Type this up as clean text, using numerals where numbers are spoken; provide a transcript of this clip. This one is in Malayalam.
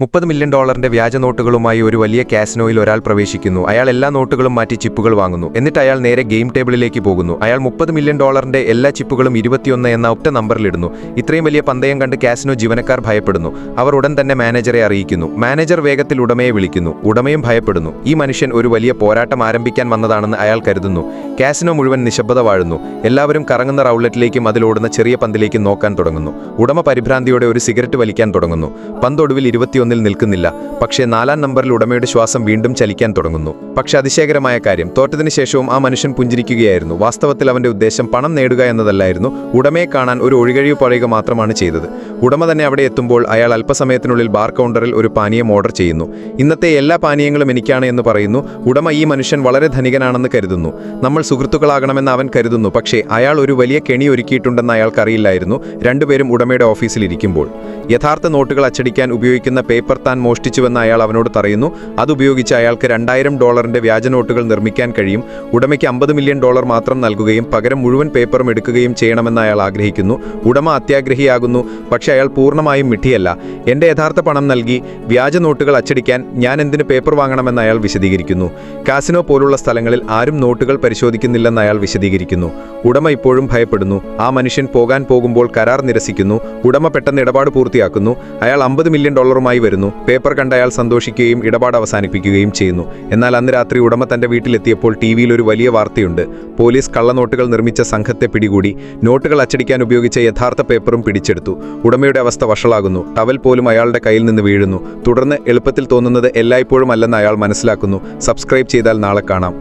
$30 മില്യൺ വ്യാജ നോട്ടുകളുമായി ഒരു വലിയ കാസിനോയിൽ ഒരാൾ പ്രവേശിക്കുന്നു. അയാൾ എല്ലാ നോട്ടുകളും മാറ്റി ചിപ്പുകൾ വാങ്ങുന്നു. എന്നിട്ട് അയാൾ നേരെ ഗെയിം ടേബിളിലേക്ക് പോകുന്നു. അയാൾ $30 മില്യൺ എല്ലാ ചിപ്പുകളും 21 എന്ന ഒറ്റ നമ്പറിലിടുന്നു. ഇത്രയും വലിയ പന്തയം കണ്ട് കാസിനോ ജീവനക്കാർ ഭയപ്പെടുന്നു. അവർ ഉടൻ തന്നെ മാനേജറെ അറിയിക്കുന്നു. മാനേജർ വേഗത്തിൽ ഉടമയെ വിളിക്കുന്നു. ഉടമയും ഭയപ്പെടുന്നു. ഈ മനുഷ്യൻ ഒരു വലിയ പോരാട്ടം ആരംഭിക്കാൻ വന്നതാണെന്ന് അയാൾ കരുതുന്നു. കാസിനോ മുഴുവൻ നിശബ്ദത വാഴുന്നു. എല്ലാവരും കറങ്ങുന്ന റൗലറ്റിലേക്കും അതിലോടുന്ന ചെറിയ പന്തിലേക്കും നോക്കാൻ തുടങ്ങുന്നു. ഉടമ പരിഭ്രാന്തിയോടെ ഒരു സിഗരറ്റ് വലിക്കാൻ തുടങ്ങുന്നു. പന്തൊടുവിൽ 21 നിൽക്കുന്നില്ല. പക്ഷേ 4-ാം നമ്പറിൽ ഉടമയുടെ ശ്വാസം വീണ്ടും ചലിക്കാൻ തുടങ്ങുന്നു. പക്ഷേ അതിശയകരമായ കാര്യം, തോറ്റതിനു ശേഷവും ആ മനുഷ്യൻ പുഞ്ചിരിക്കുകയായിരുന്നു. വാസ്തവത്തിൽ അവന്റെ ഉദ്ദേശം പണം നേടുക എന്നതല്ലായിരുന്നു. ഉടമയെ കാണാൻ ഒരു ഒഴികഴിവ് പറയുക മാത്രമാണ് ചെയ്തത്. ഉടമ തന്നെ അവിടെ എത്തുമ്പോൾ അയാൾ അല്പസമയത്തിനുള്ളിൽ ബാർ കൗണ്ടറിൽ ഒരു പാനീയം ഓർഡർ ചെയ്യുന്നു. ഇന്നത്തെ എല്ലാ പാനീയങ്ങളും എനിക്കാണ് എന്ന് പറയുന്നു. ഉടമ ഈ മനുഷ്യൻ വളരെ ധനികനാണെന്ന് കരുതുന്നു. നമ്മൾ സുഹൃത്തുക്കളാകണമെന്ന് അവൻ കരുതുന്നു. പക്ഷേ അയാൾ ഒരു വലിയ കെണി ഒരുക്കിയിട്ടുണ്ടെന്ന് അയാൾക്കറിയില്ലായിരുന്നു. രണ്ടുപേരും ഉടമയുടെ ഓഫീസിൽ ഇരിക്കുമ്പോൾ യഥാർത്ഥ നോട്ടുകൾ അച്ചടിക്കാൻ ഉപയോഗിക്കുന്ന പേപ്പർ താൻ മോഷ്ടിച്ചുവെന്ന് അയാൾ അവനോട് പറയുന്നു. അതുപയോഗിച്ച് അയാൾക്ക് $2000 വ്യാജ നോട്ടുകൾ നിർമ്മിക്കാൻ കഴിയും. ഉടമയ്ക്ക് $50 മില്യൺ മാത്രം നൽകുകയും പകരം മുഴുവൻ പേപ്പറും എടുക്കുകയും ചെയ്യണമെന്ന് അയാൾ ആഗ്രഹിക്കുന്നു. ഉടമ അത്യാഗ്രഹിയാകുന്നു. പക്ഷേ അയാൾ പൂർണ്ണമായും മിഠിയല്ല. എന്റെ യഥാർത്ഥ പണം നൽകി വ്യാജ നോട്ടുകൾ അച്ചടിക്കാൻ ഞാൻ എന്തിന് പേപ്പർ വാങ്ങണമെന്ന് അയാൾ വിശദീകരിക്കുന്നു. കാസിനോ പോലുള്ള സ്ഥലങ്ങളിൽ ആരും നോട്ടുകൾ പരിശോധിക്കുന്നില്ലെന്ന് അയാൾ വിശദീകരിക്കുന്നു. ഉടമ ഇപ്പോഴും ഭയപ്പെടുന്നു. ആ മനുഷ്യൻ പോകാൻ പോകുമ്പോൾ കരാർ നിരസിക്കുന്നു. ഉടമ പെട്ടെന്ന് ഇടപാട് പൂർത്തിയാക്കുന്നു. അയാൾ $50 മില്യൺ വരുന്നു. പേപ്പർ കണ്ട് അയാൾ സന്തോഷിക്കുകയും ഇടപാട് അവസാനിപ്പിക്കുകയും ചെയ്യുന്നു. എന്നാൽ അന്ന് രാത്രി ഉടമ തന്റെ വീട്ടിലെത്തിയപ്പോൾ ടിവിയിൽ ഒരു വലിയ വാർത്തയുണ്ട്. പോലീസ് കള്ളനോട്ടുകൾ നിർമ്മിച്ച സംഘത്തെ പിടികൂടി. നോട്ടുകൾ അച്ചടിക്കാൻ ഉപയോഗിച്ച യഥാർത്ഥ പേപ്പറും പിടിച്ചെടുത്തു. ഉടമയുടെ അവസ്ഥ വഷളാകുന്നു. ടവൽ പോലും അയാളുടെ കയ്യിൽ നിന്ന് വീഴുന്നു. തുടർന്ന് എളുപ്പത്തിൽ തോന്നുന്നത് എല്ലായ്പ്പോഴും അല്ലെന്ന് അയാൾ മനസ്സിലാക്കുന്നു. സബ്സ്ക്രൈബ് ചെയ്താൽ നാളെ കാണാം.